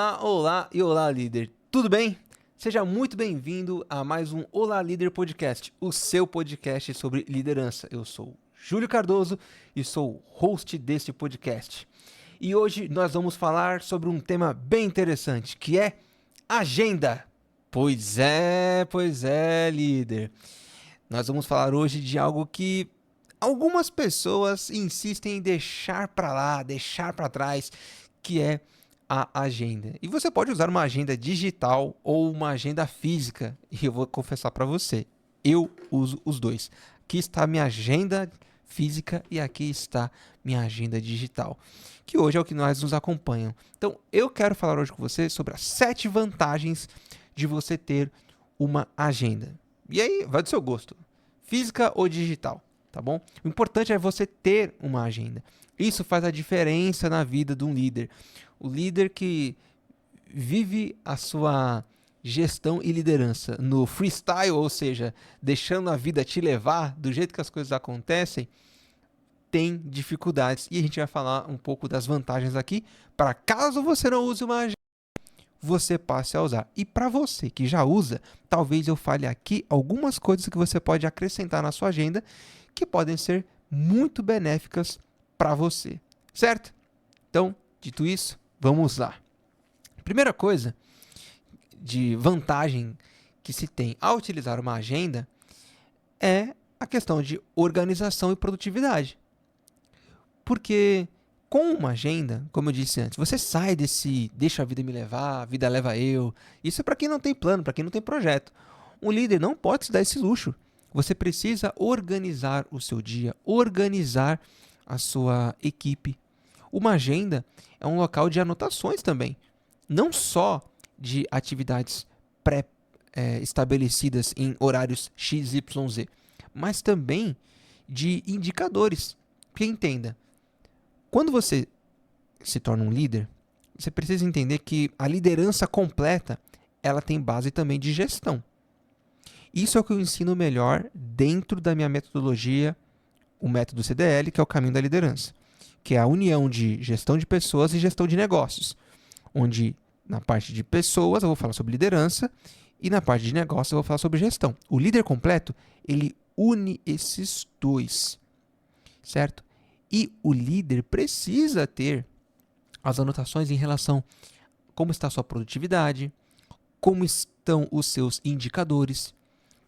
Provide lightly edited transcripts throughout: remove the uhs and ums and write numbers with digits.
Olá, olá e olá, líder. Tudo bem? Seja muito bem-vindo a mais um Olá Líder Podcast, o seu podcast sobre liderança. Eu sou Júlio Cardoso e sou o host deste podcast. E hoje nós vamos falar sobre um tema bem interessante, que é agenda. Pois é, líder. Nós vamos falar hoje de algo que algumas pessoas insistem em deixar para lá, deixar para trás, que é a agenda. E você pode usar uma agenda digital ou uma agenda física. E eu vou confessar para você, eu uso os dois. Aqui está minha agenda física e aqui está minha agenda digital, que hoje é o que nós nos acompanham. Então, eu quero falar hoje com você sobre as 7 vantagens de você ter uma agenda. E aí, vai do seu gosto, física ou digital, tá bom? O importante é você ter uma agenda. Isso faz a diferença na vida de um líder. O líder que vive a sua gestão e liderança no freestyle, ou seja, deixando a vida te levar do jeito que as coisas acontecem, tem dificuldades. E a gente vai falar um pouco das vantagens aqui, para caso você não use uma agenda, você passe a usar. E para você que já usa, talvez eu fale aqui algumas coisas que você pode acrescentar na sua agenda que podem ser muito benéficas para você, certo? Então, dito isso, vamos lá. Primeira coisa de vantagem que se tem ao utilizar uma agenda é a questão de organização e produtividade. Porque com uma agenda, como eu disse antes, você sai desse deixa a vida me levar, a vida leva eu. Isso é para quem não tem plano, para quem não tem projeto. Um líder não pode se dar esse luxo. Você precisa organizar o seu dia, organizar a sua equipe. Uma agenda é um local de anotações também, não só de atividades pré-estabelecidas em horários XYZ, mas também de indicadores. Porque entenda, quando você se torna um líder, você precisa entender que a liderança completa ela tem base também de gestão. Isso é o que eu ensino melhor dentro da minha metodologia, o método CDL, que é o caminho da liderança, que é a união de gestão de pessoas e gestão de negócios, onde na parte de pessoas eu vou falar sobre liderança e na parte de negócios eu vou falar sobre gestão. O líder completo, ele une esses dois, certo? E o líder precisa ter as anotações em relação a como está a sua produtividade, como estão os seus indicadores,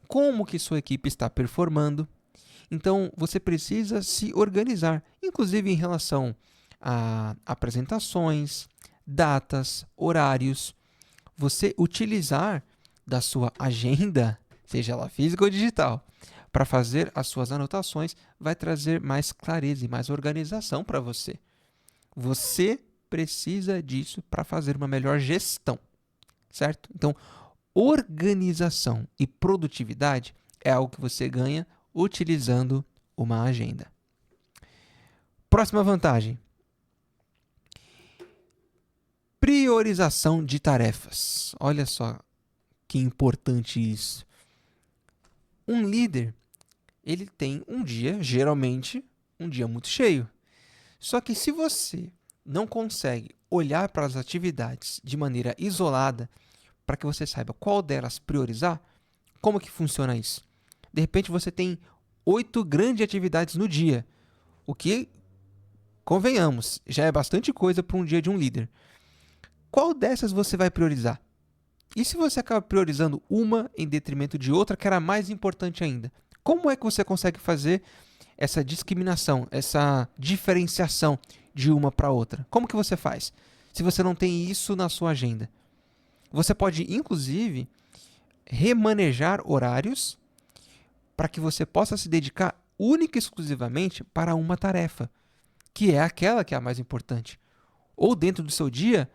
como que sua equipe está performando. Então, você precisa se organizar, inclusive em relação a apresentações, datas, horários. Você utilizar da sua agenda, seja ela física ou digital, para fazer as suas anotações, vai trazer mais clareza e mais organização para você. Você precisa disso para fazer uma melhor gestão, certo? Então, organização e produtividade é algo que você ganha utilizando uma agenda. Próxima vantagem: priorização de tarefas. Olha só que importante isso. Um líder, ele tem um dia, geralmente, um dia muito cheio. Só que se você não consegue olhar para as atividades de maneira isolada, para que você saiba qual delas priorizar, como que funciona isso? De repente você tem 8 grandes atividades no dia, o que, convenhamos, já é bastante coisa para um dia de um líder. Qual dessas você vai priorizar? E se você acaba priorizando uma em detrimento de outra que era mais importante ainda? Como é que você consegue fazer essa discriminação, essa diferenciação de uma para outra? Como que você faz? Se você não tem isso na sua agenda. Você pode, inclusive, remanejar horários para que você possa se dedicar única e exclusivamente para uma tarefa, que é aquela que é a mais importante. Ou dentro do seu dia,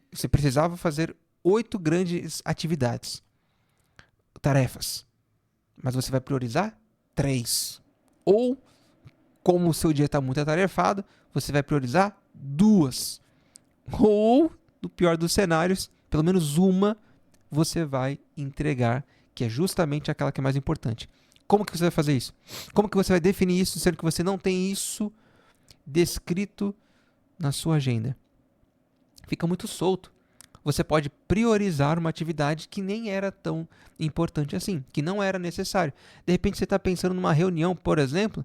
você precisava fazer 8 grandes atividades, tarefas, mas você vai priorizar 3. Ou, como o seu dia está muito atarefado, você vai priorizar 2. Ou, no pior dos cenários, pelo menos uma você vai entregar, que é justamente aquela que é mais importante. Como que você vai fazer isso? Como que você vai definir isso, sendo que você não tem isso descrito na sua agenda? fica muito solto. Você pode priorizar uma atividade que nem era tão importante assim, que não era necessário. De repente você está pensando numa reunião, por exemplo,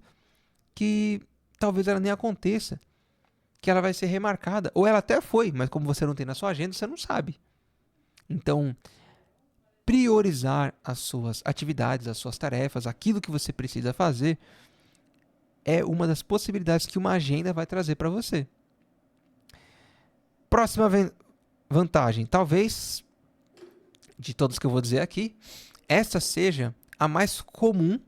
que talvez ela nem aconteça, que ela vai ser remarcada, ou ela até foi, mas como você não tem na sua agenda, você não sabe. Então, priorizar as suas atividades, as suas tarefas, aquilo que você precisa fazer, é uma das possibilidades que uma agenda vai trazer para você. Próxima vantagem, talvez, de todos que eu vou dizer aqui, essa seja a mais comum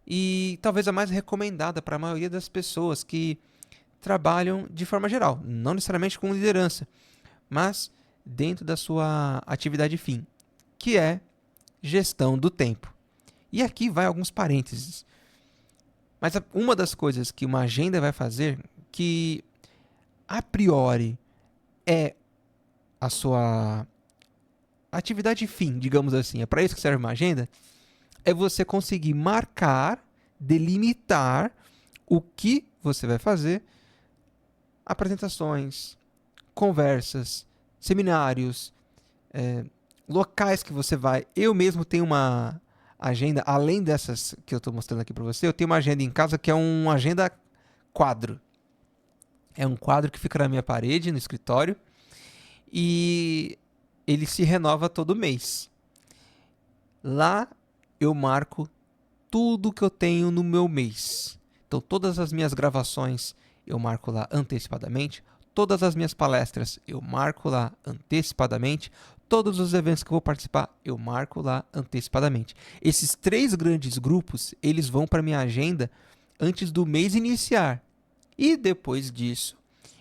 e talvez a mais recomendada para a maioria das pessoas que trabalham de forma geral, não necessariamente com liderança, mas dentro da sua atividade fim, que é gestão do tempo. E aqui vai alguns parênteses. Mas uma das coisas que uma agenda vai fazer, que a priori é a sua atividade fim, digamos assim, é para isso que serve uma agenda, é você conseguir marcar, delimitar o que você vai fazer, apresentações, conversas, seminários, locais que você vai. Eu mesmo tenho uma agenda, além dessas que eu estou mostrando aqui para você, eu tenho uma agenda em casa que é uma agenda quadro. É um quadro que fica na minha parede, no escritório, e ele se renova todo mês. Lá eu marco tudo que eu tenho no meu mês. Então, todas as minhas gravações eu marco lá antecipadamente. Todas as minhas palestras eu marco lá antecipadamente. Todos os eventos que eu vou participar eu marco lá antecipadamente. Esses 3 grandes grupos, eles vão para minha agenda antes do mês iniciar. E depois disso,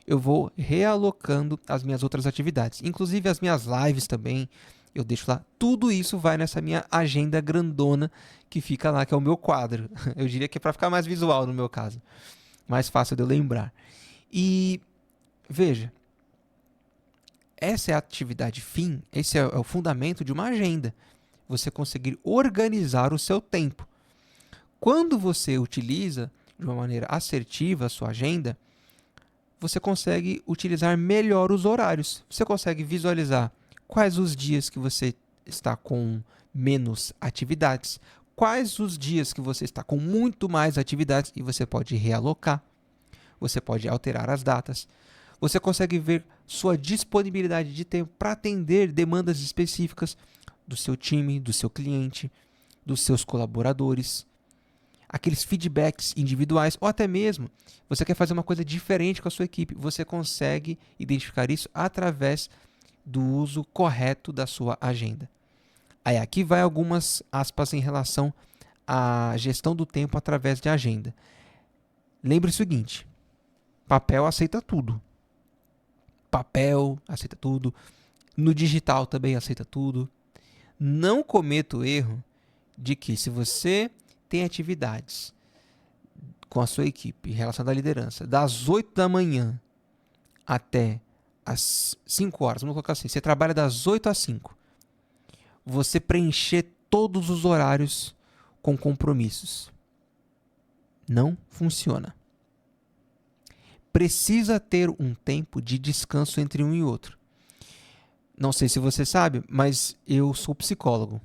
eu vou realocando as minhas outras atividades. Inclusive as minhas lives também, eu deixo lá. Tudo isso vai nessa minha agenda grandona que fica lá, que é o meu quadro. Eu diria que é para ficar mais visual no meu caso. Mais fácil de eu lembrar. E veja, essa é a atividade fim, esse é o fundamento de uma agenda. Você conseguir organizar o seu tempo. Quando você utiliza de uma maneira assertiva a sua agenda, você consegue utilizar melhor os horários. Você consegue visualizar quais os dias que você está com menos atividades, quais os dias que você está com muito mais atividades e você pode realocar. Você pode alterar as datas. Você consegue ver sua disponibilidade de tempo para atender demandas específicas do seu time, do seu cliente, dos seus colaboradores. Aqueles feedbacks individuais, ou até mesmo você quer fazer uma coisa diferente com a sua equipe. Você consegue identificar isso através do uso correto da sua agenda. Aí aqui vai algumas aspas em relação à gestão do tempo através de agenda. Lembre o seguinte, papel aceita tudo. Papel aceita tudo. No digital também aceita tudo. Não cometa o erro de que se você tem atividades com a sua equipe relacionada à liderança das 8 da manhã até as 5 horas, vamos colocar assim, você trabalha das 8 às 5, você preencher todos os horários com compromissos. Não funciona. Precisa ter um tempo de descanso entre um e outro. Não sei se você sabe, mas eu sou psicólogo.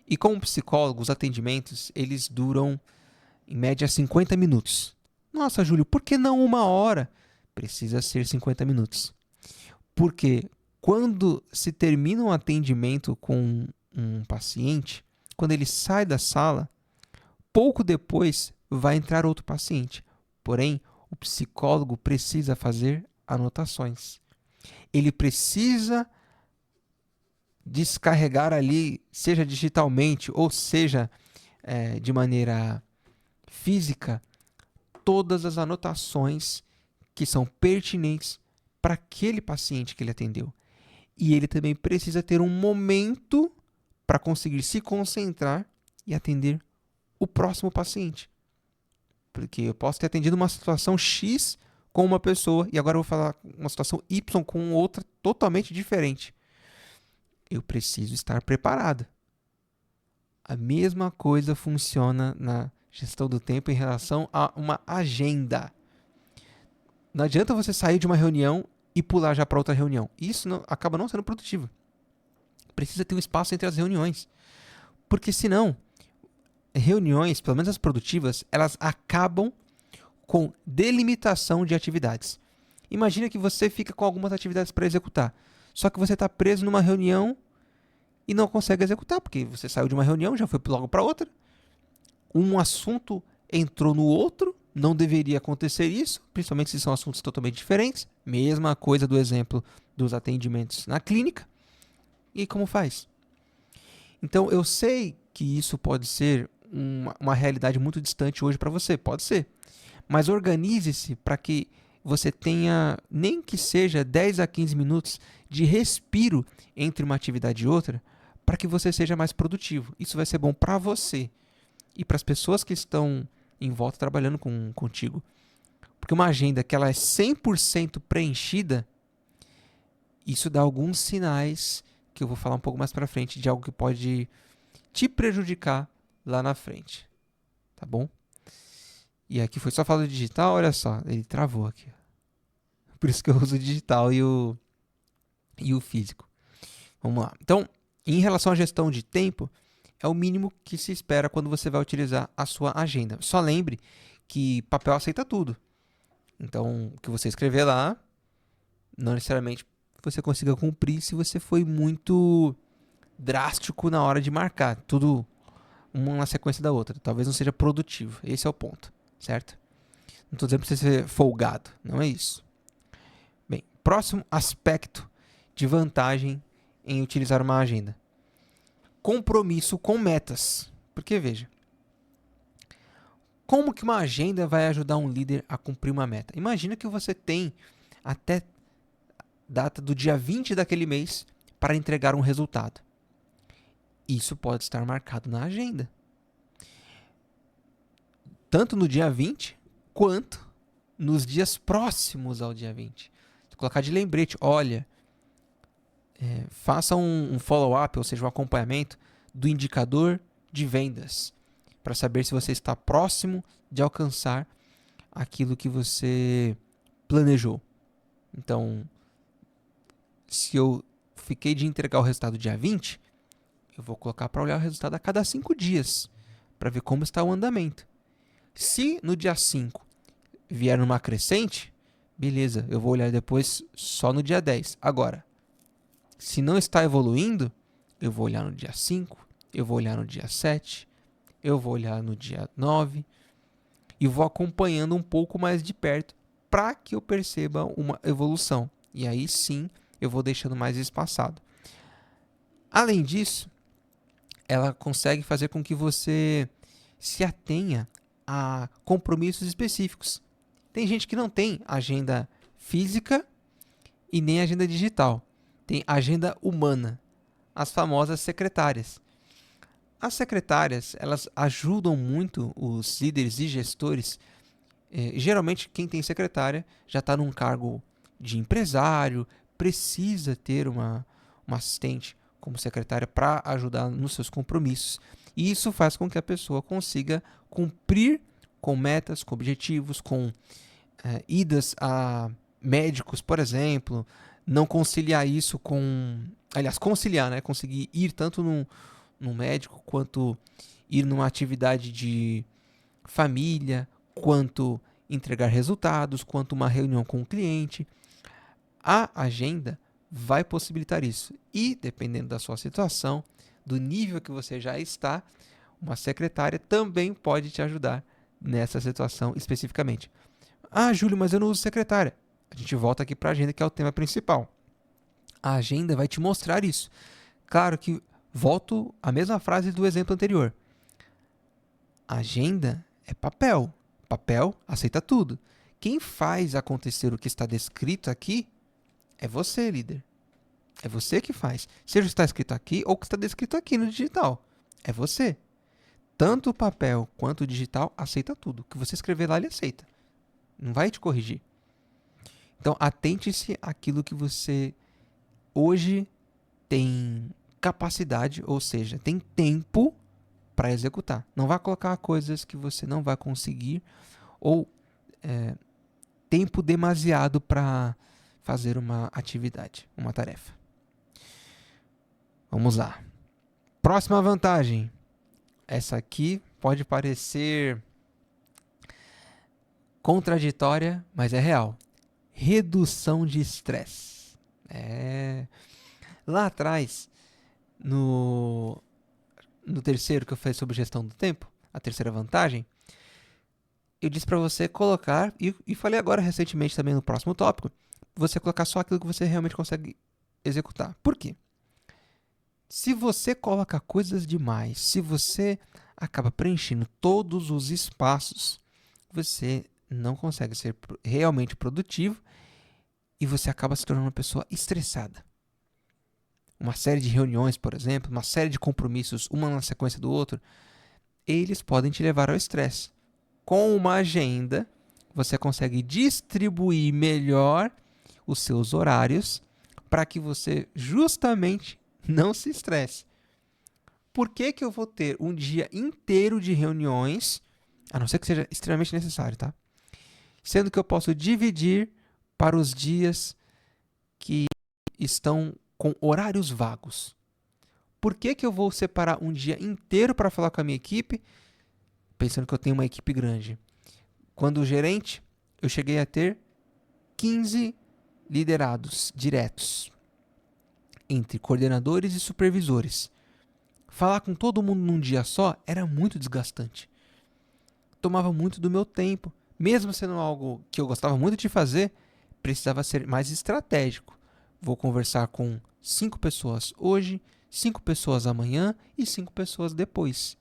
E como psicólogo, os atendimentos, eles duram, em média, 50 minutos. Nossa, Júlio, por que não 1 hora? Precisa ser 50 minutos. Porque quando se termina um atendimento com um paciente, quando ele sai da sala, pouco depois vai entrar outro paciente. Porém, o psicólogo precisa fazer anotações. Ele precisa descarregar ali, seja digitalmente ou seja de maneira física, todas as anotações que são pertinentes para aquele paciente que ele atendeu. E ele também precisa ter um momento para conseguir se concentrar e atender o próximo paciente. Porque eu posso ter atendido uma situação X com uma pessoa e agora eu vou falar uma situação Y com outra totalmente diferente. Eu preciso estar preparado. A mesma coisa funciona na gestão do tempo em relação a uma agenda. Não adianta você sair de uma reunião e pular já para outra reunião. Isso acaba não sendo produtivo. Precisa ter um espaço entre as reuniões. Porque senão, reuniões, pelo menos as produtivas, elas acabam com delimitação de atividades. Imagina que você fica com algumas atividades para executar. Só que você está preso numa reunião e não consegue executar, porque você saiu de uma reunião, já foi logo para outra. Um assunto entrou no outro, não deveria acontecer isso, principalmente se são assuntos totalmente diferentes. Mesma coisa do exemplo dos atendimentos na clínica. E como faz? Então, eu sei que isso pode ser uma realidade muito distante hoje para você, pode ser. Mas organize-se para que você tenha, nem que seja 10 a 15 minutos de respiro entre uma atividade e outra, para que você seja mais produtivo. Isso vai ser bom para você e para as pessoas que estão em volta trabalhando contigo. Porque uma agenda que ela é 100% preenchida, isso dá alguns sinais que eu vou falar um pouco mais para frente de algo que pode te prejudicar lá na frente. Tá bom? E aqui foi só falar do digital, olha só, ele travou aqui. Por isso que eu uso o digital e o físico. Vamos lá. Então, em relação à gestão de tempo, é o mínimo que se espera quando você vai utilizar a sua agenda. Só lembre que papel aceita tudo. Então, o que você escrever lá, não necessariamente você consiga cumprir se você foi muito drástico na hora de marcar. Tudo uma na sequência da outra. Talvez não seja produtivo. Esse é o ponto, certo? Não estou dizendo para você ser folgado. Não é isso. Bem, próximo aspecto de vantagem em utilizar uma agenda. Compromisso com metas. Porque, veja, como que uma agenda vai ajudar um líder a cumprir uma meta? Imagina que você tem até data do dia 20 daquele mês para entregar um resultado. Isso pode estar marcado na agenda. Tanto no dia 20, quanto nos dias próximos ao dia 20. Se colocar de lembrete, olha, faça um follow-up, ou seja, um acompanhamento do indicador de vendas, para saber se você está próximo de alcançar aquilo que você planejou. Então, se eu fiquei de entregar o resultado dia 20, eu vou colocar para olhar o resultado a cada 5 dias, para ver como está o andamento. Se no dia 5 vier numa crescente, beleza, eu vou olhar depois só no dia 10. Agora, se não está evoluindo, eu vou olhar no dia 5, eu vou olhar no dia 7, eu vou olhar no dia 9 e vou acompanhando um pouco mais de perto para que eu perceba uma evolução. E aí sim, eu vou deixando mais espaçado. Além disso, ela consegue fazer com que você se atenha a compromissos específicos. Tem gente que não tem agenda física e nem agenda digital. Tem agenda humana, as famosas secretárias. As secretárias, elas ajudam muito os líderes e gestores. Geralmente, quem tem secretária já está num cargo de empresário, precisa ter uma assistente como secretária para ajudar nos seus compromissos. E isso faz com que a pessoa consiga cumprir com metas, com objetivos, com idas a médicos, por exemplo, não conciliar isso com... Aliás, conciliar, né? Conseguir ir tanto num médico, quanto ir numa atividade de família, quanto entregar resultados, quanto uma reunião com o cliente. A agenda vai possibilitar isso. E, dependendo da sua situação, do nível que você já está, uma secretária também pode te ajudar nessa situação especificamente. Ah, Júlio, mas eu não uso secretária. A gente volta aqui para a agenda, que é o tema principal. A agenda vai te mostrar isso. Claro que volto à mesma frase do exemplo anterior. A agenda é papel. Papel aceita tudo. Quem faz acontecer o que está descrito aqui é você, líder. É você que faz. Seja o que está escrito aqui ou o que está descrito aqui no digital. É você. Tanto o papel quanto o digital aceita tudo. O que você escrever lá, ele aceita. Não vai te corrigir. Então, atente-se àquilo que você hoje tem capacidade, ou seja, tem tempo para executar. Não vá colocar coisas que você não vai conseguir ou tempo demasiado para fazer uma atividade, uma tarefa. Vamos lá. Próxima vantagem. Essa aqui pode parecer contraditória, mas é real. Redução de estresse. Lá atrás, no terceiro que eu falei sobre gestão do tempo, a terceira vantagem, eu disse para você colocar, e falei agora recentemente também no próximo tópico, você colocar só aquilo que você realmente consegue executar. Por quê? Se você coloca coisas demais, se você acaba preenchendo todos os espaços, você não consegue ser realmente produtivo e você acaba se tornando uma pessoa estressada. Uma série de reuniões, por exemplo, uma série de compromissos, uma na sequência do outro, eles podem te levar ao estresse. Com uma agenda, você consegue distribuir melhor os seus horários para que você justamente não se estresse. Por que eu vou ter um dia inteiro de reuniões, a não ser que seja extremamente necessário, tá? Sendo que eu posso dividir para os dias que estão com horários vagos. Por que eu vou separar um dia inteiro para falar com a minha equipe, pensando que eu tenho uma equipe grande? Quando gerente, eu cheguei a ter 15 liderados diretos entre coordenadores e supervisores. Falar com todo mundo num dia só era muito desgastante. Tomava muito do meu tempo. Mesmo sendo algo que eu gostava muito de fazer, precisava ser mais estratégico. Vou conversar com 5 pessoas hoje, 5 pessoas amanhã e 5 pessoas depois.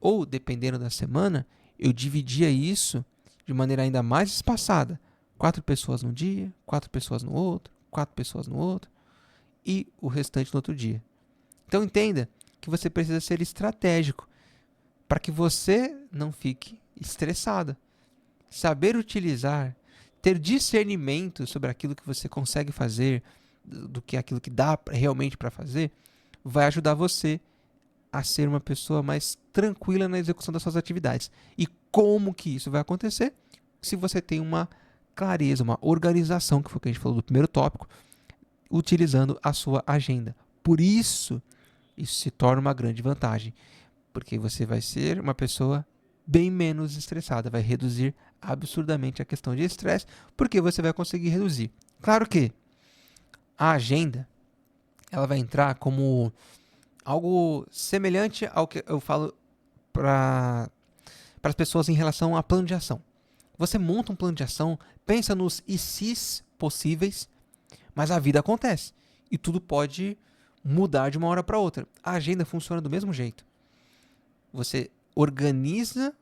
Ou, dependendo da semana, eu dividia isso de maneira ainda mais espaçada. 4 pessoas num dia, 4 pessoas no outro, 4 pessoas no outro e o restante no outro dia. Então entenda que você precisa ser estratégico para que você não fique estressada. Saber utilizar, ter discernimento sobre aquilo que você consegue fazer, do que aquilo que dá realmente para fazer, vai ajudar você a ser uma pessoa mais tranquila na execução das suas atividades. E como que isso vai acontecer? Se você tem uma clareza, uma organização, que foi o que a gente falou do primeiro tópico, utilizando a sua agenda. Por isso se torna uma grande vantagem, porque você vai ser uma pessoa bem menos estressada, vai reduzir absurdamente a questão de estresse, porque você vai conseguir reduzir. Claro que a agenda, ela vai entrar como algo semelhante ao que eu falo para as pessoas em relação a plano de ação. Você monta um plano de ação, pensa nos e se's possíveis, mas a vida acontece e tudo pode mudar de uma hora para outra. A agenda funciona do mesmo jeito. Você organiza,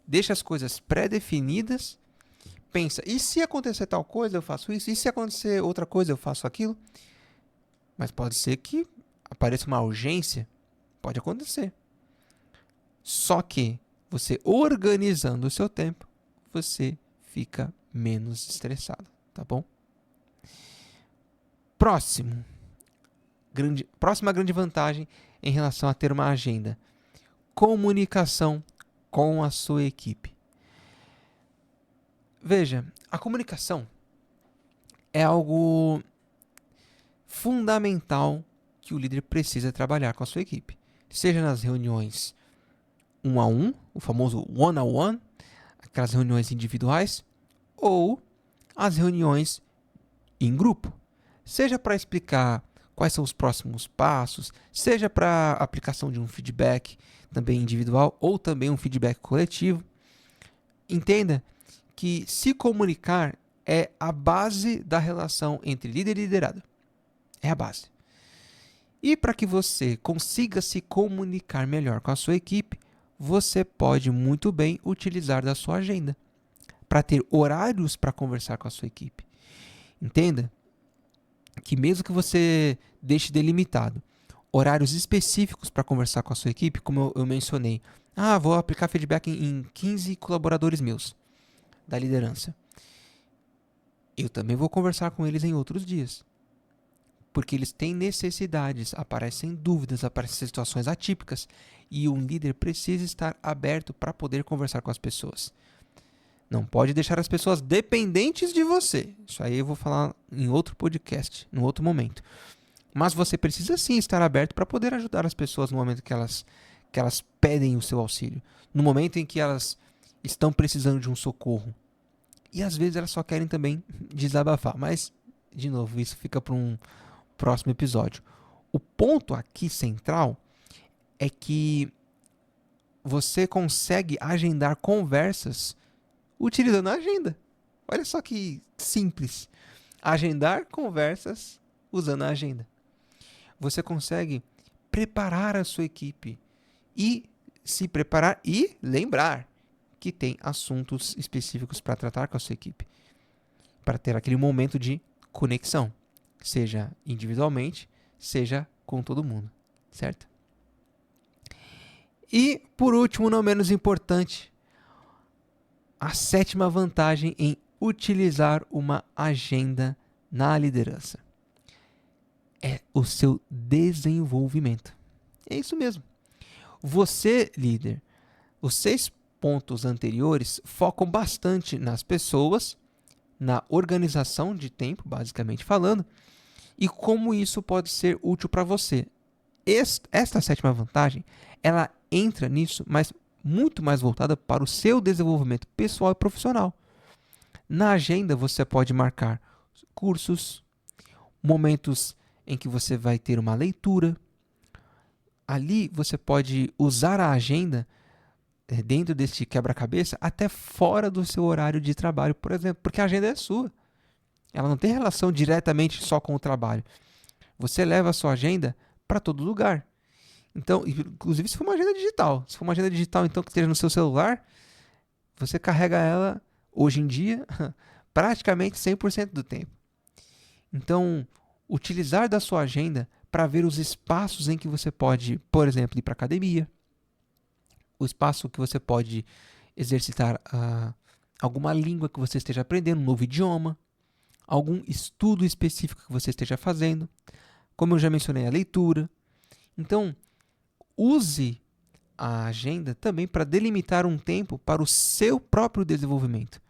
deixa as coisas pré-definidas, pensa, e se acontecer tal coisa, eu faço isso, e se acontecer outra coisa, eu faço aquilo. Mas pode ser que apareça uma urgência, pode acontecer. Só que você organizando o seu tempo, você fica menos estressado, tá bom? Próxima grande vantagem em relação a ter uma agenda: comunicação com a sua equipe. Veja, a comunicação é algo fundamental que o líder precisa trabalhar com a sua equipe. Seja nas reuniões 1 a 1, o famoso one-on-one, aquelas reuniões individuais, ou as reuniões em grupo. Seja para explicar quais são os próximos passos, seja para a aplicação de um feedback também individual ou também um feedback coletivo. Entenda que se comunicar é a base da relação entre líder e liderado. É a base. E para que você consiga se comunicar melhor com a sua equipe, você pode muito bem utilizar da sua agenda para ter horários para conversar com a sua equipe. Entenda que mesmo que você deixe delimitado horários específicos para conversar com a sua equipe, como eu mencionei, vou aplicar feedback em 15 colaboradores meus da liderança. Eu também vou conversar com eles em outros dias, porque eles têm necessidades, aparecem dúvidas, aparecem situações atípicas, e um líder precisa estar aberto para poder conversar com as pessoas. Não pode deixar as pessoas dependentes de você. Isso aí eu vou falar em outro podcast, em outro momento. Mas você precisa sim estar aberto para poder ajudar as pessoas no momento que elas pedem o seu auxílio. No momento em que elas estão precisando de um socorro. E às vezes elas só querem também desabafar. Mas, de novo, isso fica para um próximo episódio. O ponto aqui central é que você consegue agendar conversas utilizando a agenda. Olha só que simples. Agendar conversas usando a agenda. Você consegue preparar a sua equipe e se preparar e lembrar que tem assuntos específicos para tratar com a sua equipe. Para ter aquele momento de conexão. Seja individualmente, seja com todo mundo. Certo? E, por último, não menos importante, a 7ª vantagem em utilizar uma agenda na liderança é o seu desenvolvimento. É isso mesmo. Você, líder, os 6 pontos anteriores focam bastante nas pessoas, na organização de tempo, basicamente falando, e como isso pode ser útil para você. Esta 7ª vantagem, ela entra nisso, mas muito mais voltada para o seu desenvolvimento pessoal e profissional. Na agenda você pode marcar cursos, momentos em que você vai ter uma leitura. Ali você pode usar a agenda dentro desse quebra-cabeça até fora do seu horário de trabalho, por exemplo, porque a agenda é sua. Ela não tem relação diretamente só com o trabalho. Você leva a sua agenda para todo lugar. Então, inclusive se for uma agenda digital. Se for uma agenda digital, então, que esteja no seu celular, você carrega ela, hoje em dia, praticamente 100% do tempo. Então, utilizar da sua agenda para ver os espaços em que você pode, por exemplo, ir para a academia, o espaço que você pode exercitar alguma língua que você esteja aprendendo, um novo idioma, algum estudo específico que você esteja fazendo, como eu já mencionei, a leitura. Então, use a agenda também para delimitar um tempo para o seu próprio desenvolvimento.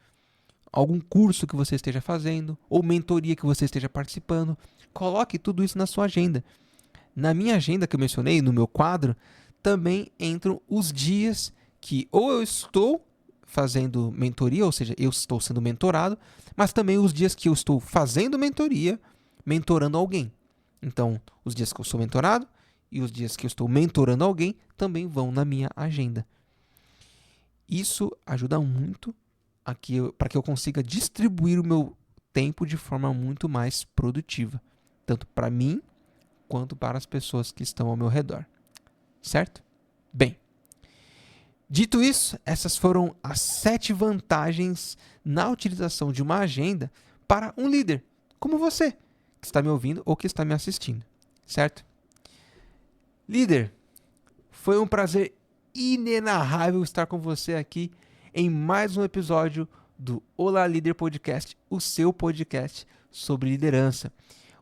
Algum curso que você esteja fazendo, ou mentoria que você esteja participando. Coloque tudo isso na sua agenda. Na minha agenda que eu mencionei, no meu quadro, também entram os dias que ou eu estou fazendo mentoria, ou seja, eu estou sendo mentorado, mas também os dias que eu estou fazendo mentoria, mentorando alguém. Então, os dias que eu sou mentorado e os dias que eu estou mentorando alguém também vão na minha agenda. Isso ajuda muito para que eu consiga distribuir o meu tempo de forma muito mais produtiva, tanto para mim quanto para as pessoas que estão ao meu redor. Certo? Bem, dito isso, essas foram as 7 vantagens na utilização de uma agenda para um líder, como você, que está me ouvindo ou que está me assistindo. Certo? Líder, foi um prazer inenarrável estar com você aqui em mais um episódio do Olá Líder Podcast, o seu podcast sobre liderança.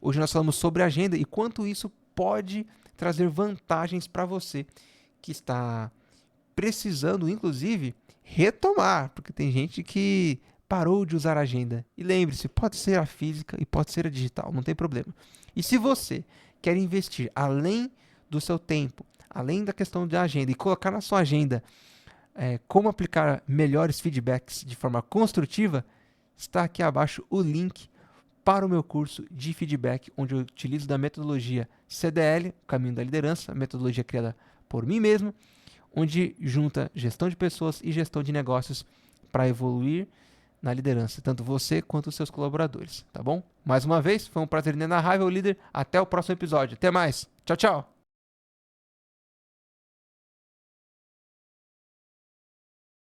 Hoje nós falamos sobre agenda e quanto isso pode trazer vantagens para você que está precisando, inclusive, retomar, porque tem gente que parou de usar a agenda. E lembre-se, pode ser a física e pode ser a digital, não tem problema. E se você quer investir além do seu tempo, além da questão da agenda e colocar na sua agenda como aplicar melhores feedbacks de forma construtiva, está aqui abaixo o link para o meu curso de feedback, onde eu utilizo da metodologia CDL, Caminho da Liderança, metodologia criada por mim mesmo, onde junta gestão de pessoas e gestão de negócios para evoluir na liderança, tanto você quanto os seus colaboradores, tá bom? Mais uma vez, foi um prazer inenarrável, líder. Até o próximo episódio. Até mais. Tchau, tchau.